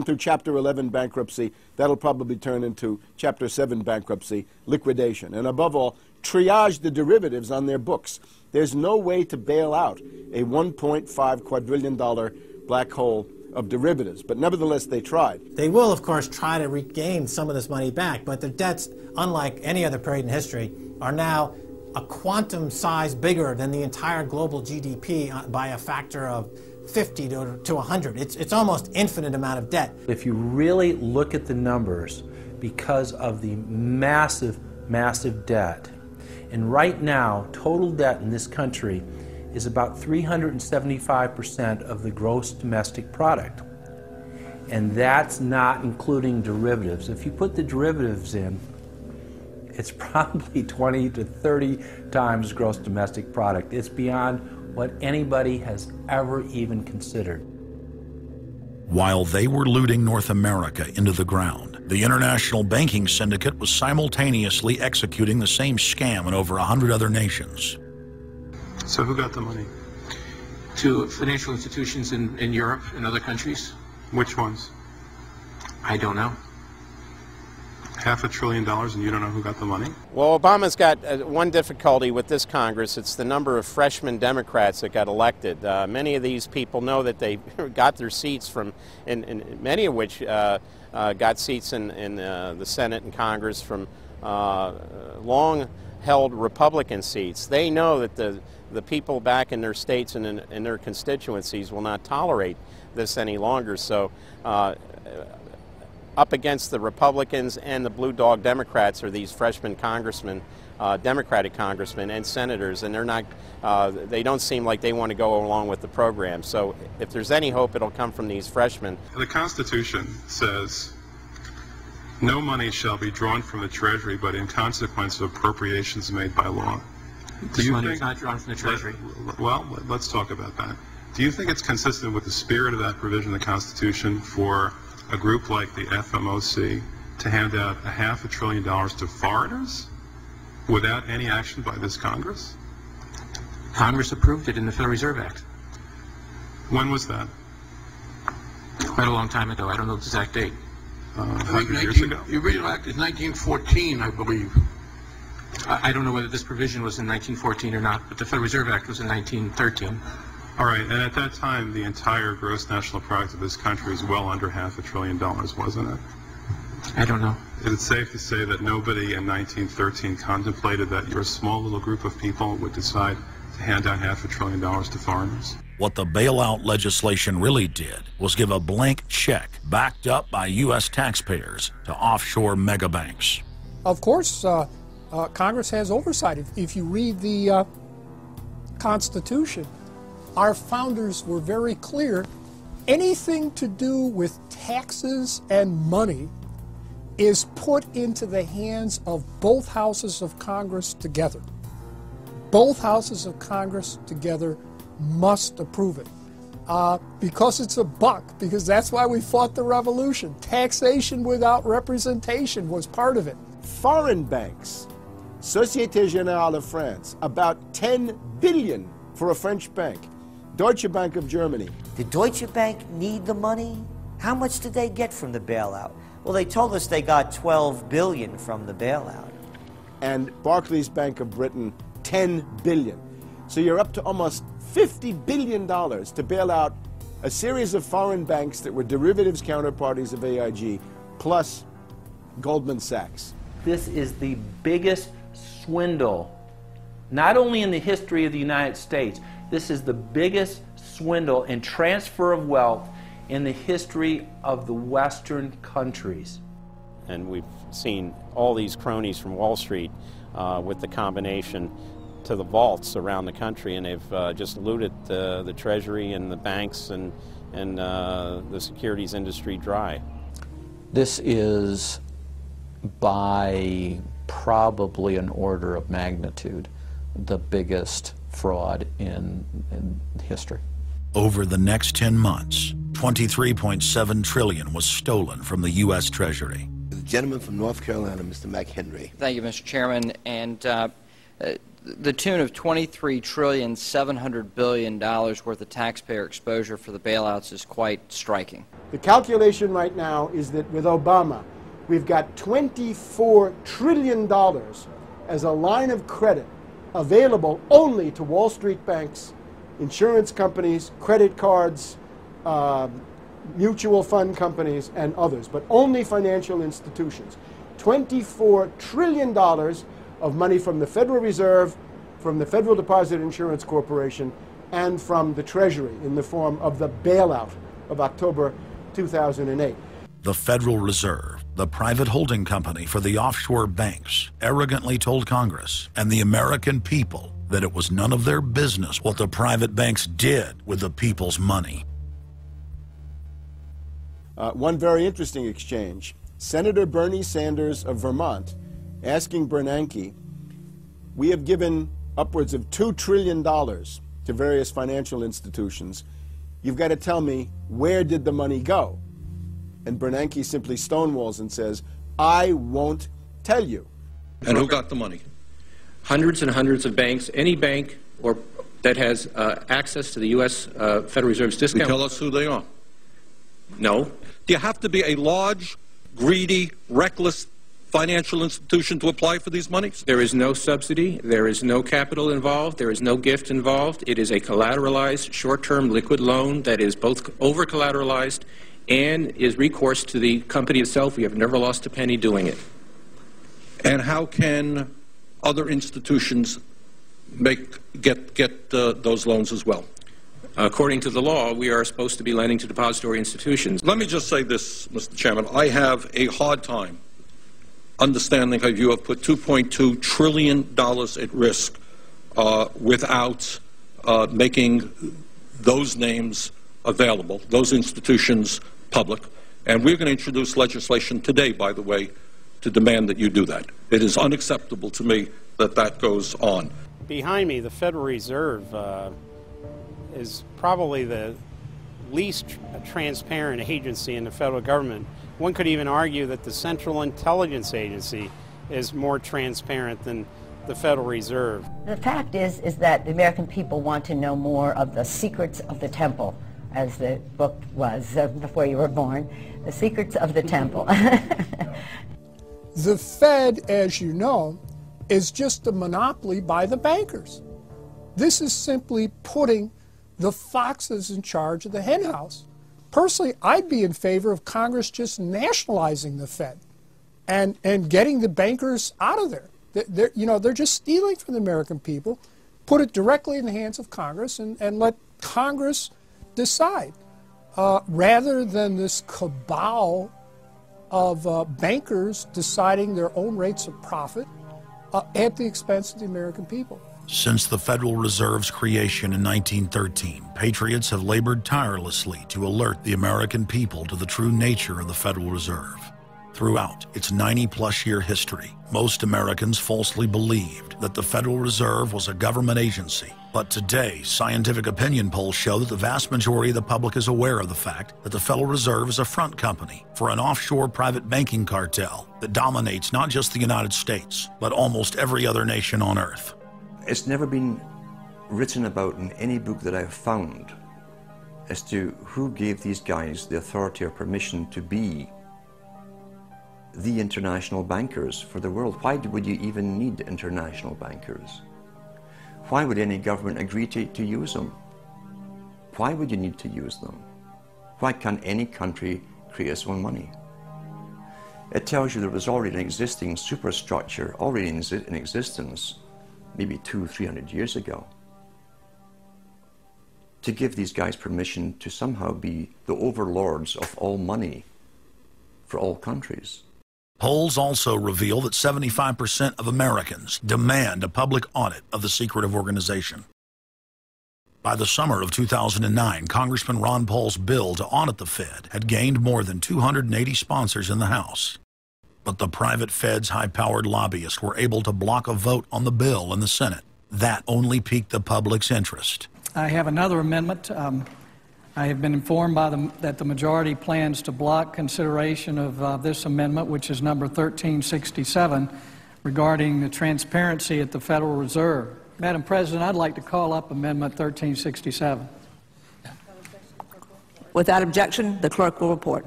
through Chapter 11 bankruptcy. That'll probably turn into Chapter 7 bankruptcy, liquidation. And above all, triage the derivatives on their books. There's no way to bail out a $1.5 quadrillion black hole of derivatives, but nevertheless they tried. They will, of course, try to regain some of this money back, but their debts, unlike any other period in history, are now a quantum size bigger than the entire global GDP by a factor of 50 to 100. It's almost infinite amount of debt. If you really look at the numbers, because of the massive, massive debt, and right now, total debt in this country is about 375% of the gross domestic product. And that's not including derivatives. If you put the derivatives in, it's probably 20 to 30 times gross domestic product. It's beyond what anybody has ever even considered. While they were looting North America into the ground, the international banking syndicate was simultaneously executing the same scam in over 100 other nations. So who got the money? To financial institutions in Europe and other countries. Which ones? I don't know. $500 billion and you don't know who got the money? Well, Obama's got one difficulty with this Congress. It's the number of freshman Democrats that got elected. Many of these people know that they got their seats from, and many of which got seats in the Senate and Congress from long-held Republican seats. They know that the people back in their states and in their constituencies will not tolerate this any longer. So up against the Republicans and the blue dog Democrats are these freshman congressmen, Democratic congressmen and senators, and they're not, they don't seem like they want to go along with the program. So if there's any hope, it'll come from these freshmen. The Constitution says no money shall be drawn from the Treasury but in consequence of appropriations made by law. This money is not drawn from the Treasury. Well, let's talk about that. Do you think it's consistent with the spirit of that provision of the Constitution for a group like the FMOC to hand out $500 billion to foreigners without any action by this Congress? Congress approved it in the Federal Reserve Act. When was that? Quite a long time ago. I don't know the exact date. 100 years ago? The original act is 1914, I believe. I don't know whether this provision was in 1914 or not, but the Federal Reserve Act was in 1913. All right, and at that time, the entire gross national product of this country was well under $500 billion, wasn't it? I don't know. Is it safe to say that nobody in 1913 contemplated that your small little group of people would decide to hand out $500 billion to foreigners? What the bailout legislation really did was give a blank check backed up by U.S. taxpayers to offshore megabanks. Of course, Congress has oversight. If you read the Constitution, our founders were very clear. Anything to do with taxes and money is put into the hands of both houses of Congress together. Both houses of Congress together must approve it. Because it's a buck, because that's why we fought the revolution. Taxation without representation was part of it. Foreign banks, Société Générale of France, about 10 billion for a French bank. Deutsche Bank of Germany. Did Deutsche Bank need the money? How much did they get from the bailout? Well, they told us they got $12 billion from the bailout. And Barclays Bank of Britain, 10 billion. So you're up to almost $50 billion to bail out a series of foreign banks that were derivatives counterparties of AIG, plus Goldman Sachs. This is the biggest swindle, not only in the history of the United States, this is the biggest swindle and transfer of wealth in the history of the Western countries. And we've seen all these cronies from Wall Street with the combination to the vaults around the country, and they've just looted the Treasury and the banks and the securities industry dry. This is by probably an order of magnitude the biggest fraud in history. Over the next 10 months, $23.7 trillion was stolen from the U.S. Treasury. The gentleman from North Carolina, Mr. McHenry. Thank you, Mr. Chairman. And the the tune of $23.7 trillion worth of taxpayer exposure for the bailouts is quite striking. The calculation right now is that with Obama, we've got $24 trillion as a line of credit available only to Wall Street banks, insurance companies, credit cards, mutual fund companies, and others, but only financial institutions. $24 trillion of money from the Federal Reserve, from the Federal Deposit Insurance Corporation, and from the Treasury in the form of the bailout of October 2008. The Federal Reserve, the private holding company for the offshore banks, arrogantly told Congress and the American people that it was none of their business what the private banks did with the people's money. One very interesting exchange. Senator Bernie Sanders of Vermont asking Bernanke, we have given upwards of $2 trillion to various financial institutions. You've got to tell me, where did the money go? And Bernanke simply stonewalls and says, I won't tell you. And who got the money? Hundreds and hundreds of banks. Any bank or that has access to the U.S. Federal Reserve's discount. Can you tell us who they are? No. Do you have to be a large, greedy, reckless financial institution to apply for these monies? There is no subsidy. There is no capital involved. There is no gift involved. It is a collateralized, short-term liquid loan that is both over-collateralized and is recourse to the company itself. We have never lost a penny doing it. And how can other institutions get those loans as well? According to the law, we are supposed to be lending to depository institutions. Let me just say this, Mr. Chairman. I have a hard time understanding how you have put $2.2 trillion at risk without making those names available, those institutions public. And we're going to introduce legislation today, by the way, to demand that you do that. It is unacceptable to me that that goes on. Behind me, the Federal Reserve is probably the least transparent agency in the federal government. One could even argue that the Central Intelligence Agency is more transparent than the Federal Reserve. The fact is that the American people want to know more of the secrets of the temple, as the book was before you were born, The Secrets of the Temple. The Fed, as you know, is just a monopoly by the bankers. This is simply putting the foxes in charge of the henhouse. Personally, I'd be in favor of Congress just nationalizing the Fed and getting the bankers out of there. They're just stealing from the American people. Put it directly in the hands of Congress and let Congress decide, rather than this cabal of bankers deciding their own rates of profit at the expense of the American people. Since the Federal Reserve's creation in 1913, patriots have labored tirelessly to alert the American people to the true nature of the Federal Reserve. Throughout its 90-plus-year history, most Americans falsely believed that the Federal Reserve was a government agency. But today, scientific opinion polls show that the vast majority of the public is aware of the fact that the Federal Reserve is a front company for an offshore private banking cartel that dominates not just the United States, but almost every other nation on Earth. It's never been written about in any book that I've found as to who gave these guys the authority or permission to be the international bankers for the world. Why would you even need international bankers? Why would any government agree to use them? Why would you need to use them? Why can't any country create its own money? It tells you there was already an existing superstructure, already in existence, maybe 200-300 years ago, to give these guys permission to somehow be the overlords of all money for all countries. Polls also reveal that 75% of Americans demand a public audit of the secretive organization. By the summer of 2009, Congressman Ron Paul's bill to audit the Fed had gained more than 280 sponsors in the House. But the private Fed's high-powered lobbyists were able to block a vote on the bill in the Senate. That only piqued the public's interest. I have another amendment. I have been informed that the majority plans to block consideration of this amendment, which is number 1367, regarding the transparency at the Federal Reserve. Madam President, I'd like to call up Amendment 1367. Without objection, the clerk will report.